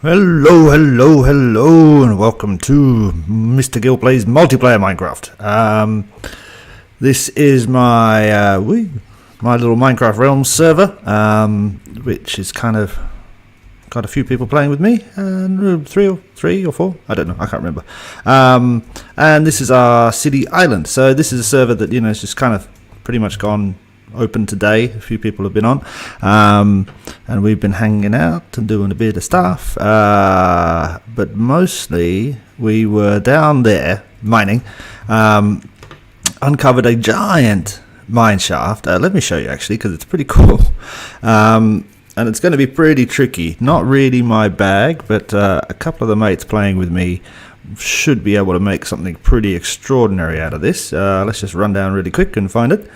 Hello, and welcome to Mr. Gill Plays Multiplayer Minecraft. This is my little Minecraft Realms server, which is kind of got a few people playing with me, and three or four, I don't know, I can't remember. And this is our city island. So this is a server that is just kind of pretty much gone open today. A few people have been on, and we've been hanging out and doing a bit of stuff, but mostly we were down there mining, uncovered a giant mine shaft. Let me show you actually, because it's pretty cool, and it's going to be pretty tricky. Not really my bag, but a couple of the mates playing with me should be able to make something pretty extraordinary out of this. Let's just run down really quick and find it.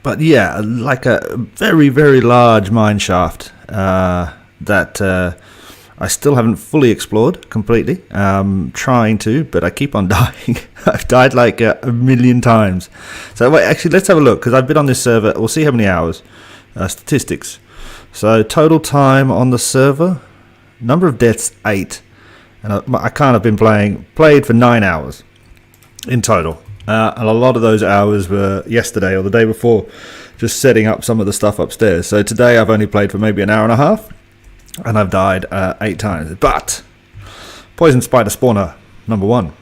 But yeah, like a very, very large mine shaft that I still haven't fully explored completely. Trying to, but I keep on dying. I've died like a million times. So wait, actually, let's have a look, because I've been on this server. We'll see how many hours. Statistics. So total time on the server, number of deaths 8. And I kind of been played for 9 hours in total. And a lot of those hours were yesterday or the day before, just setting up some of the stuff upstairs. So today I've only played for maybe an hour and a half, and I've died 8 times. But poison spider spawner number 1,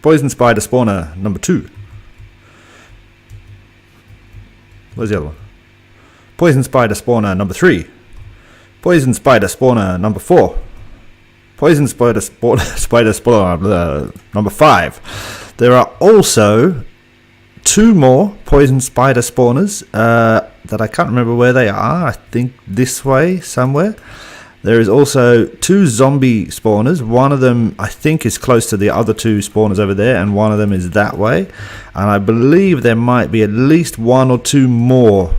poison spider spawner number 2. Where's the other one? Poison spider spawner number 3, poison spider spawner number 4. Poison spider spawner number 5. There are also 2 more poison spider spawners that I can't remember where they are. I think this way somewhere. There is also 2 zombie spawners. One of them I think is close to the other 2 spawners over there, and one of them is that way. And I believe there might be at least 1 or 2 more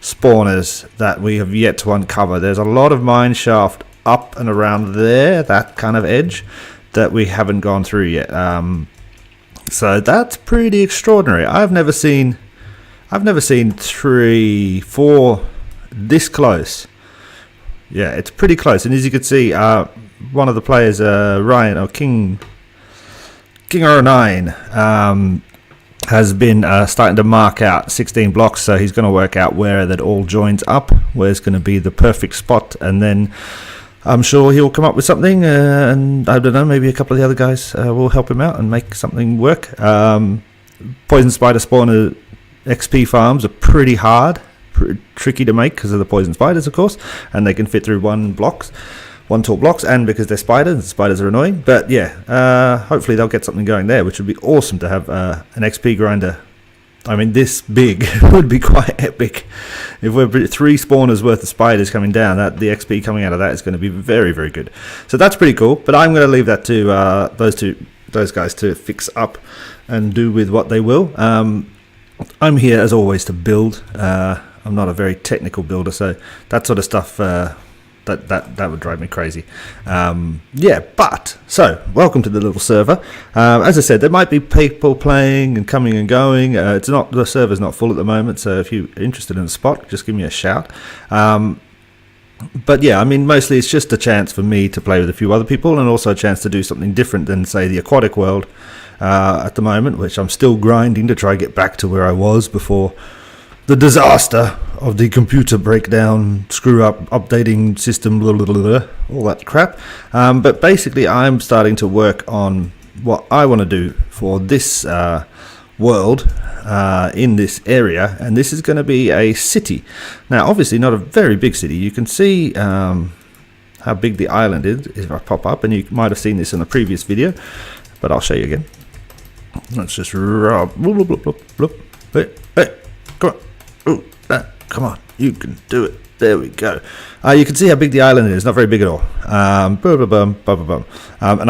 spawners that we have yet to uncover. There's a lot of mine shaft up and around there, that kind of edge, that we haven't gone through yet. So that's pretty extraordinary. I've never seen 3, 4 this close. Yeah, it's pretty close. And as you can see, one of the players, Ryan or King09, has been starting to mark out 16 blocks, so he's going to work out where that all joins up, where's going to be the perfect spot, and then I'm sure he'll come up with something, and I don't know, maybe a couple of the other guys will help him out and make something work. Poison spider spawner XP farms are pretty hard, tricky to make because of the poison spiders, of course, and they can fit through 1 tall blocks, and because they're spiders, the spiders are annoying. But yeah, hopefully they'll get something going there, which would be awesome to have an XP grinder. I mean, this big would be quite epic. If we're 3 spawners worth of spiders coming down, the XP coming out of that is going to be very, very good. So that's pretty cool. But I'm going to leave that to those guys to fix up and do with what they will. I'm here as always to build. I'm not a very technical builder, so that sort of stuff that would drive me crazy. But so welcome to the little server. As I said, there might be people playing and coming and going. The server's not full at the moment, so if you're interested in a spot, just give me a shout. But yeah, I mean, mostly it's just a chance for me to play with a few other people, and also a chance to do something different than, say, the aquatic world at the moment, which I'm still grinding to try to get back to where I was before the disaster of the computer breakdown, screw up, updating system, blah, blah, blah, blah, all that crap. But basically, I'm starting to work on what I want to do for this world in this area, and this is going to be a city. Now, obviously, not a very big city. You can see how big the island is if I pop up, and you might have seen this in a previous video, but I'll show you again. Let's just rub. Hey, come on. Ooh, come on, you can do it. There we go. You can see how big the island is. Not very big at all. And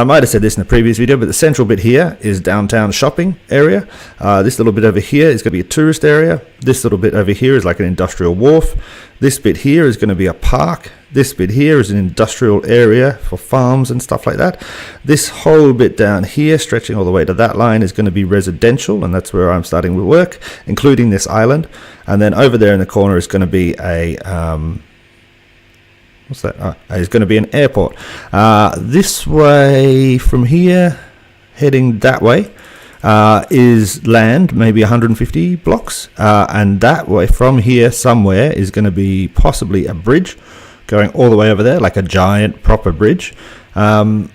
I might have said this in a previous video, but the central bit here is downtown shopping area. This little bit over here is going to be a tourist area. This little bit over here is like an industrial wharf. This bit here is going to be a park. This bit here is an industrial area for farms and stuff like that. This whole bit down here, stretching all the way to that line, is going to be residential, and that's where I'm starting with work, including this island. And then over there in the corner is going to be a What's that? Oh, it's going to be an airport. This way from here, heading that way, is land, maybe 150 blocks. And that way from here somewhere is going to be possibly a bridge going all the way over there, like a giant proper bridge. And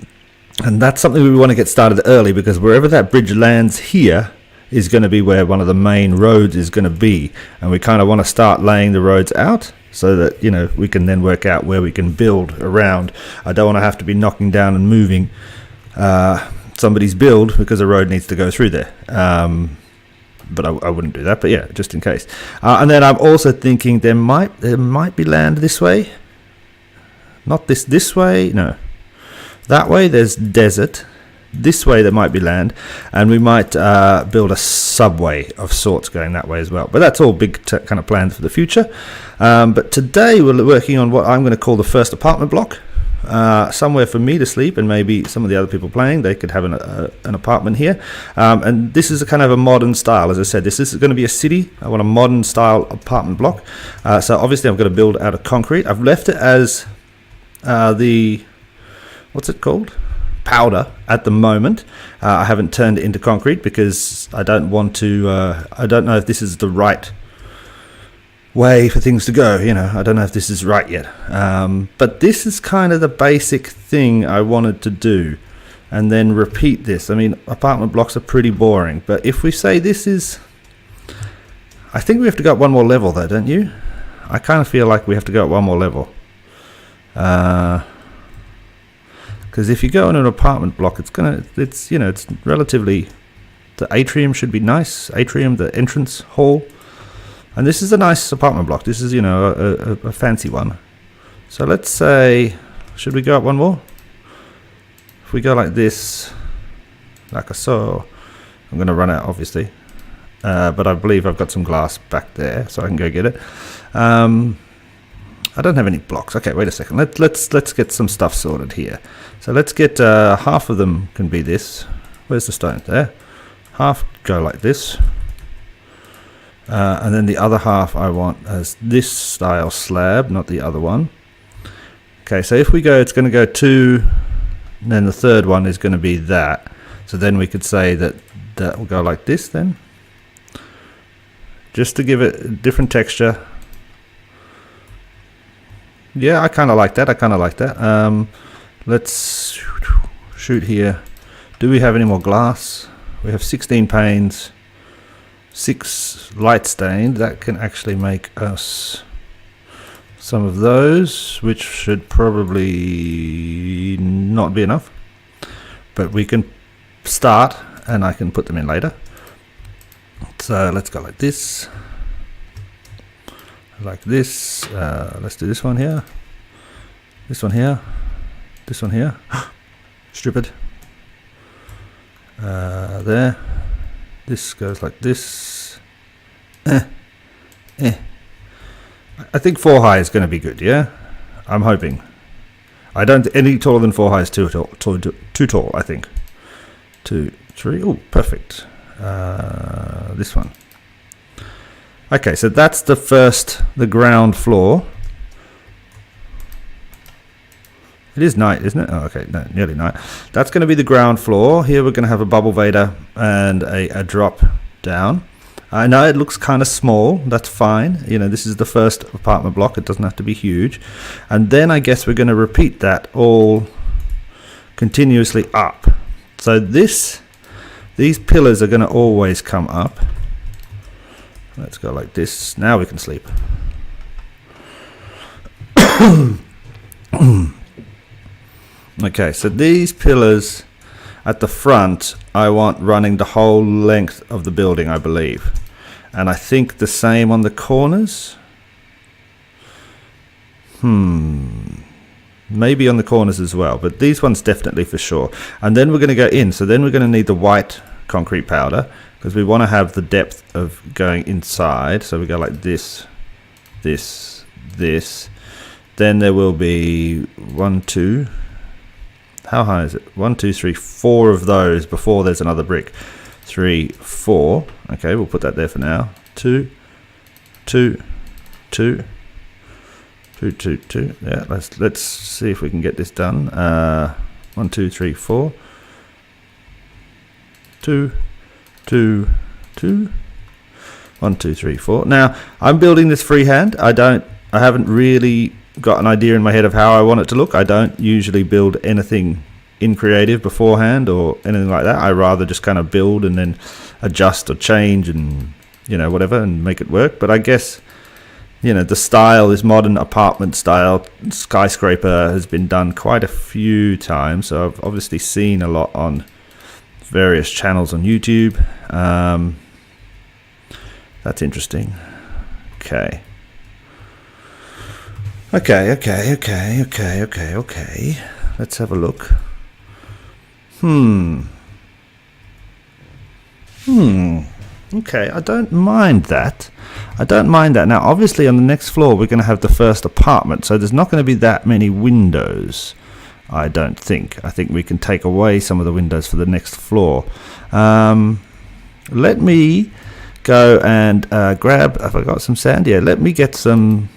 that's something we want to get started early, because wherever that bridge lands here is going to be where one of the main roads is going to be. And we kind of want to start laying the roads out so that, you know, we can then work out where we can build around. I don't want to have to be knocking down and moving somebody's build because a road needs to go through there. But I wouldn't do that, but yeah, just in case. And then I'm also thinking there might be land this way. Not this way, no. That way there's desert. This way there might be land, and we might build a subway of sorts going that way as well. But that's all big kind of plans for the future. But today we're working on what I'm going to call the first apartment block. Somewhere for me to sleep, and maybe some of the other people playing, they could have an apartment here. And this is a kind of a modern style. As I said, this is going to be a city. I want a modern style apartment block. So obviously I'm going to build out of concrete. I've left it as what's it called? Powder at the moment. I haven't turned it into concrete because I don't want to, I don't know if this is the right way for things to go, you know. I don't know if this is right yet. But this is kind of the basic thing I wanted to do, and then repeat this. I mean, apartment blocks are pretty boring, but if we say this is, I think we have to go up one more level though, don't you? I kind of feel like we have to go up one more level. Because if you go in an apartment block, it's relatively, the atrium should be nice. Atrium, the entrance hall. And this is a nice apartment block. This is, you know, a fancy one. So let's say, should we go up one more? If we go like this, like so, I'm going to run out, obviously. But I believe I've got some glass back there, so I can go get it. I don't have any blocks. Okay, wait a second. Let's get some stuff sorted here. So let's get half of them can be this. Where's the stone? There. Half go like this. And then the other half I want as this style slab, not the other one. Okay, so if we go, it's going to go 2, and then the third one is going to be that. So then we could say that will go like this then. Just to give it a different texture. Yeah, I kind of like that. Let's shoot here. Do we have any more glass? We have 16 panes, 6 light stained. That can actually make us some of those, which should probably not be enough. But we can start, and I can put them in later. So let's go like this. Like this. Let's do this one here. This one here. This one here. Stupid. There. This goes like this. I think 4 high is going to be good, yeah? I'm hoping. I don't, any taller than 4 high is too tall, I think. 2, 3. Oh, perfect. This one. Okay, so that's the ground floor. It is night, isn't it? Oh, okay, no, nearly night. That's going to be the ground floor. Here we're going to have a bubble vader and a drop down. I know it looks kind of small. That's fine. You know, this is the first apartment block. It doesn't have to be huge. And then I guess we're going to repeat that all continuously up. So these pillars are going to always come up. Let's go like this. Now we can sleep. Okay, so these pillars at the front, I want running the whole length of the building, I believe. And I think the same on the corners. Maybe on the corners as well, but these ones definitely for sure. And then we're going to go in. So then we're going to need the white concrete powder, because we want to have the depth of going inside. So we go like this, this, this. Then there will be 1, 2. How high is it? 1, 2, 3, 4 of those before there's another brick. 3, 4. Okay, we'll put that there for now. 2, 2, 2, 2, 2, 2. Yeah, let's see if we can get this done. 1, 2, 3, 4. 2, 2, 2. 1, 2, 3, 4. Now I'm building this freehand. I haven't really got an idea in my head of how I want it to look. I don't usually build anything in creative beforehand or anything like that. I rather just kind of build and then adjust or change and whatever and make it work. But I guess the style is modern apartment style. Skyscraper has been done quite a few times, so I've obviously seen a lot on various channels on YouTube. That's interesting. Okay. Let's have a look. Okay, I don't mind that. Now, obviously, on the next floor, we're going to have the first apartment, so there's not going to be that many windows, I don't think. I think we can take away some of the windows for the next floor. Let me go and grab... Have I got some sand? Yeah, let me get some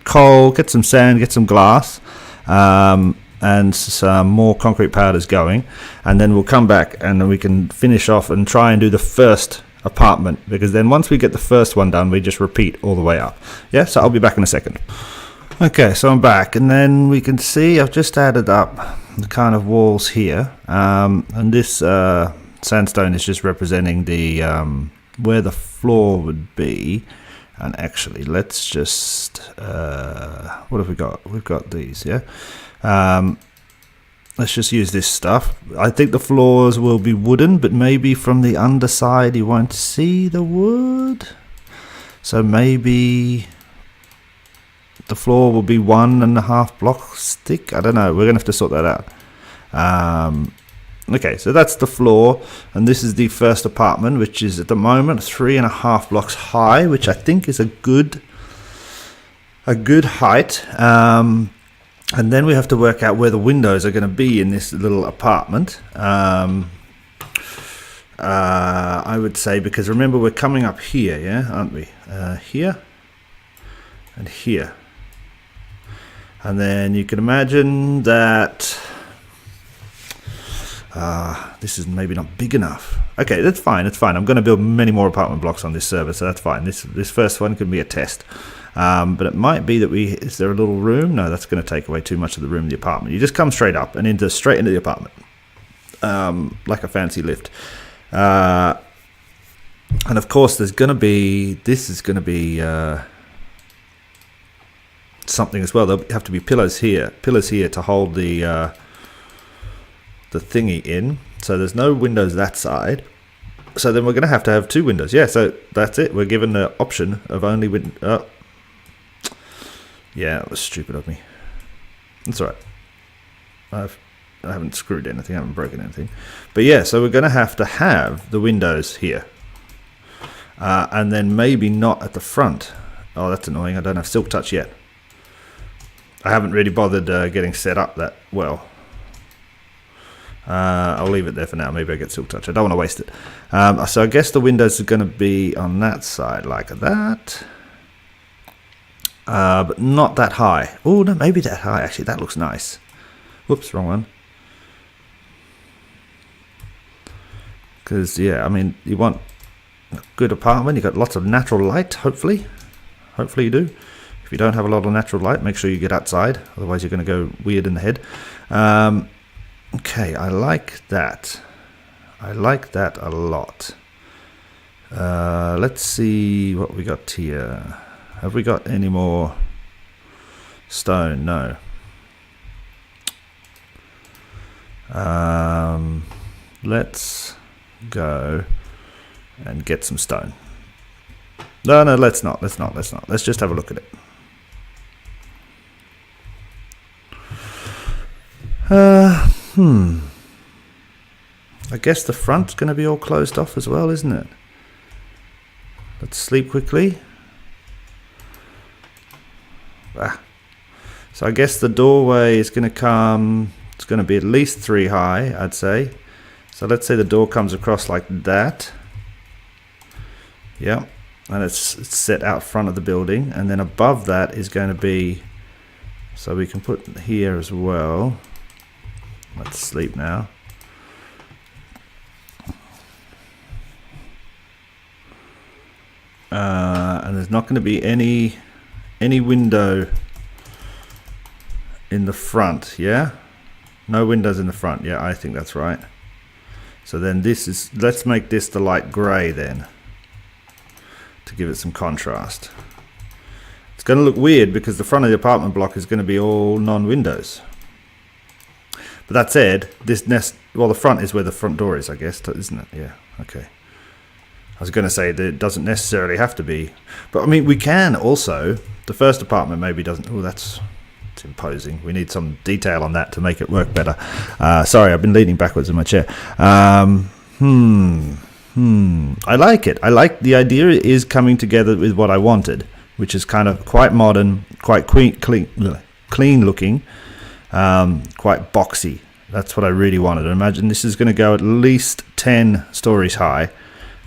coal, get some sand, get some glass, and some more concrete powders going, and then we'll come back and then we can finish off and try and do the first apartment, because then once we get the first one done, we just repeat all the way up. Yeah, so I'll be back in a second. Okay, so I'm back, and then we can see I've just added up the kind of walls here, and this sandstone is just representing the where the floor would be. And actually, let's just what have we got? We've got these, yeah. Let's just use this stuff. I think the floors will be wooden, but maybe from the underside you won't see the wood. So maybe the floor will be 1.5 blocks thick. I don't know. We're gonna have to sort that out. Okay, so that's the floor, and this is the first apartment, which is at the moment 3.5 blocks high, which I think is a good height. And then we have to work out where the windows are going to be in this little apartment. I would say, because remember we're coming up here, yeah, aren't we? Here and here, and then you can imagine that. This is maybe not big enough. Okay, that's fine. It's fine. I'm going to build many more apartment blocks on this server, so that's fine. This first one can be a test. But it might be that is there a little room? No, that's going to take away too much of the room in the apartment. You just come straight up and straight into the apartment, like a fancy lift. And of course, this is going to be something as well. There'll have to be pillars here to hold the thingy in. So there's no windows that side. So then we're going to have 2 windows. Yeah, so that's it. We're given the option of only yeah, that was stupid of me. That's all right. I haven't screwed anything. I haven't broken anything. But yeah, so we're going to have the windows here. And then maybe not at the front. Oh, that's annoying. I don't have Silk Touch yet. I haven't really bothered getting set up that well. I'll leave it there for now. Maybe I get Silk Touch. I don't want to waste it. So I guess the windows are going to be on that side like that. But not that high. Oh, no, maybe that high. Actually, that looks nice. Whoops, wrong one. Because, yeah, I mean, you want a good apartment. You got lots of natural light, hopefully. Hopefully you do. If you don't have a lot of natural light, make sure you get outside. Otherwise, you're going to go weird in the head. Okay, I like that. I like that a lot. Let's see what we got here. Have we got any more stone? No. Let's go and get some stone. No, let's not. Let's just have a look at it. I guess the front's going to be all closed off as well, isn't it? Let's sleep quickly. So I guess the doorway is going to come, it's going to be at least 3 high, I'd say. So let's say the door comes across like that. Yeah. and it's set out front of the building, and then above that is going to be, so we can put here as well. Let's sleep now. And there's not going to be any window in the front. Yeah, no windows in the front. Yeah, I think that's right. So then this is, let's make this the light grey then, to give it some contrast. It's going to look weird because the front of the apartment block is going to be all non-windows. But that said, this nest, well, the front is where the front door is, I guess, isn't it? Yeah, okay. I was going to say that it doesn't necessarily have to be, but I mean, we can also, the first apartment maybe doesn't, oh, it's imposing. We need some detail on that to make it work better. Sorry, I've been leaning backwards in my chair. I like it. I like the idea is coming together with what I wanted, which is kind of quite modern, quite clean looking, quite boxy. That's what I really wanted. Imagine this is going to go at least 10 stories high.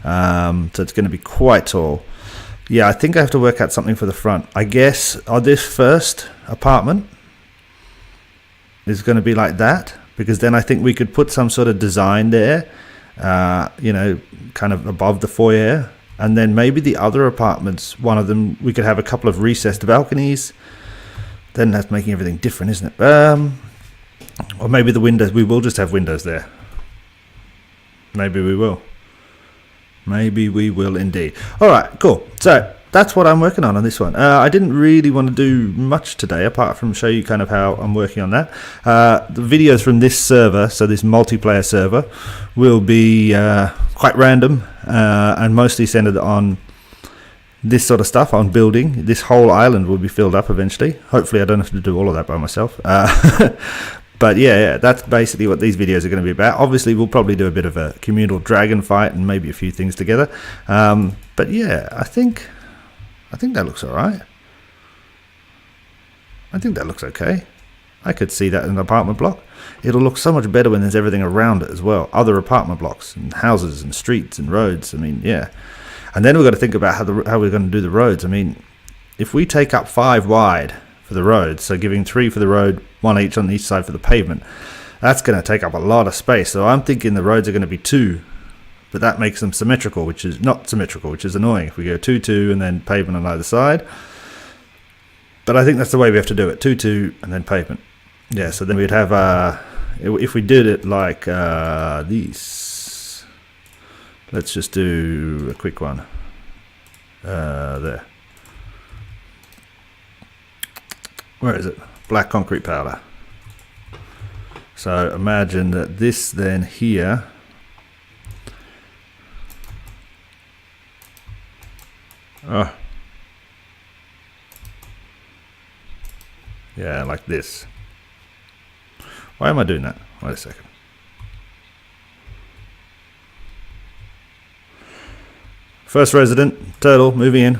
So it's going to be quite tall. Yeah, I think I have to work out something for the front. I guess on this first apartment is going to be like that, because then I think we could put some sort of design there, you know, kind of above the foyer. And then maybe the other apartments, one of them, we could have a couple of recessed balconies. Then that's making everything different, isn't it? Or maybe the windows, we will just have windows there. Maybe we will. Maybe we will indeed. All right, cool. So that's what I'm working on this one. I didn't really want to do much today, apart from show you kind of how I'm working on that. The videos from this server, so this multiplayer server, will be quite random and mostly centered on this sort of stuff, on building. This whole island will be filled up eventually. Hopefully I don't have to do all of that by myself. But yeah, that's basically what these videos are going to be about. Obviously, we'll probably do a bit of a communal dragon fight and maybe a few things together. But yeah, I think that looks all right. I think that looks okay. I could see that in an apartment block. It'll look so much better when there's everything around it as well. Other apartment blocks and houses and streets and roads. I mean, yeah. And then we've got to think about how we're going to do the roads. I mean, if we take up 5 wide for the roads, so giving 3 for the road, 1 each on each side for the pavement, that's going to take up a lot of space. So I'm thinking the roads are going to be 2, but that makes them symmetrical, which is not symmetrical, which is annoying. If we go 2, 2 and then pavement on either side, but I think that's the way we have to do it: 2, 2 and then pavement. Yeah. So then we'd have if we did it like these. Let's just do a quick one. There. Where is it? Black concrete powder. So imagine that this then here yeah, like this. Why am I doing that? Wait a second. First resident, turtle, moving in.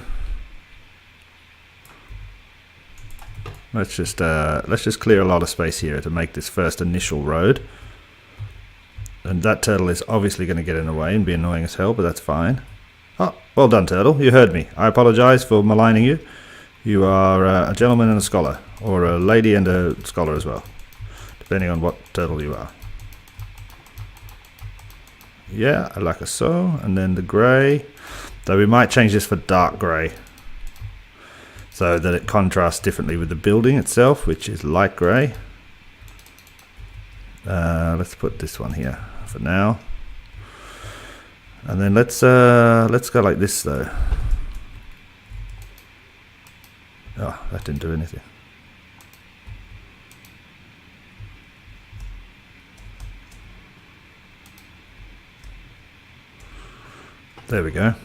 Let's just clear a lot of space here to make this first initial road. And that turtle is obviously going to get in the way and be annoying as hell, but that's fine. Oh, well done, turtle. You heard me. I apologize for maligning you. You are a gentleman and a scholar, or a lady and a scholar as well, depending on what turtle you are. Yeah, I like it so. And then the grey. Though we might change this for dark grey, so that it contrasts differently with the building itself, which is light grey. Let's put this one here for now, and then let's go like this though. Oh, that didn't do anything. There we go.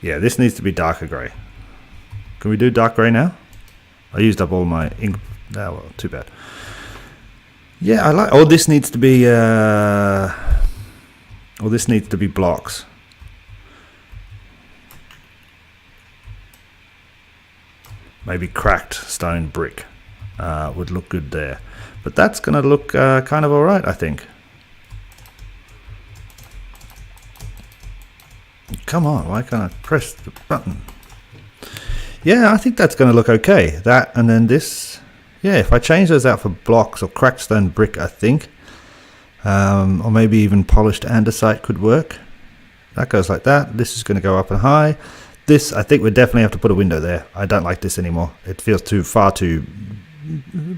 Yeah, this needs to be darker grey. Can we do dark grey now? I used up all my ink. Oh, well, too bad. Yeah, I like. Oh, this needs to be. This needs to be blocks. Maybe cracked stone brick would look good there, but that's going to look kind of all right, I think. Come on, why can't I press the button? Yeah, I think that's going to look okay. That and then this. Yeah, if I change those out for blocks or cracked stone brick, I think. Or maybe even polished andesite could work. That goes like that. This is going to go up and high. This, I think we definitely have to put a window there. I don't like this anymore. It feels far too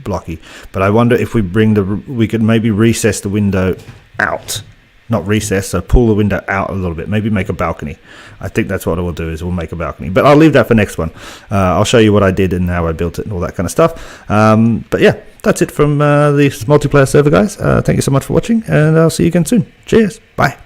blocky. But I wonder if we we could maybe recess the window out. Not recess, so pull the window out a little bit. Maybe make a balcony. I think that's what we'll do, is we'll make a balcony. But I'll leave that for next one. I'll show you what I did and how I built it and all that kind of stuff. But yeah, that's it from this multiplayer server, guys. Thank you so much for watching, and I'll see you again soon. Cheers. Bye.